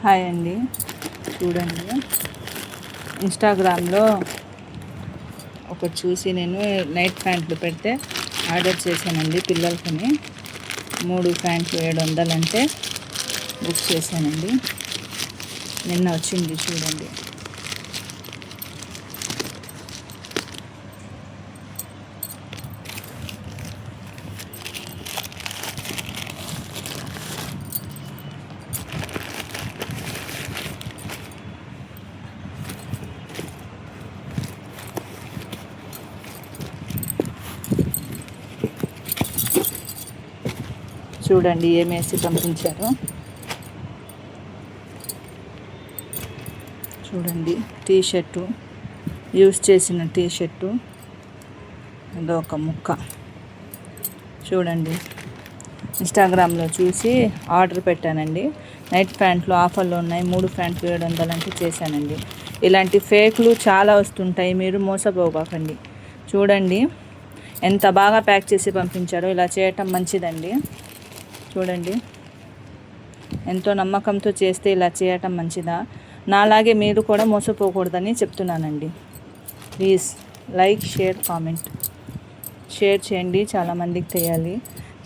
Hi అండి, చూడండి ఇన్స్టాగ్రామ్లో ఒకటి చూసి నేను నైట్ ప్యాంట్లు పెడితే ఆర్డర్ చేశానండి పిల్లలకని. 3 ప్యాంట్లు 700 అంటే బుక్ చేశానండి. నిన్న వచ్చింది చూడండి. చూడండి ఏమేసి పంపించారు. చూడండి టీషర్టు, యూస్ చేసిన టీషర్టు, ఏదో ఒక ముక్క. చూడండి ఇన్స్టాగ్రామ్లో చూసి ఆర్డర్ పెట్టానండి. నైట్ ప్యాంట్లు ఆఫర్లో ఉన్నాయి, 3 ప్యాంట్లు 700 అంటే చేశానండి. ఇలాంటి ఫేక్లు చాలా వస్తుంటాయి, మీరు మోసపోకండి. చూడండి ఎంత బాగా ప్యాక్ చేసి పంపించారో. ఇలా చేయటం మంచిదండి. చూడండి ఎంతో నమ్మకంతో చేస్తే ఇలా చేయటం మంచిదా? నాలాగే మీరు కూడా మోసపోకూడదని చెప్తున్నానండి. Please like, share, comment. Share చేయండి, చాలామందికి తెలియాలి.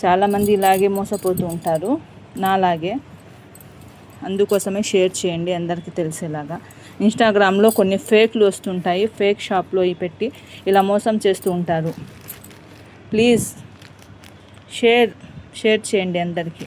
చాలామంది ఇలాగే మోసపోతూ ఉంటారు నాలాగే, అందుకోసమే షేర్ చేయండి అందరికీ తెలిసేలాగా. ఇన్స్టాగ్రామ్లో కొన్ని ఫేక్లు వస్తుంటాయి, ఫేక్ షాప్లో పెట్టి ఇలా మోసం చేస్తూ ఉంటారు. ప్లీజ్ షేర్ చేయండి అందరికీ.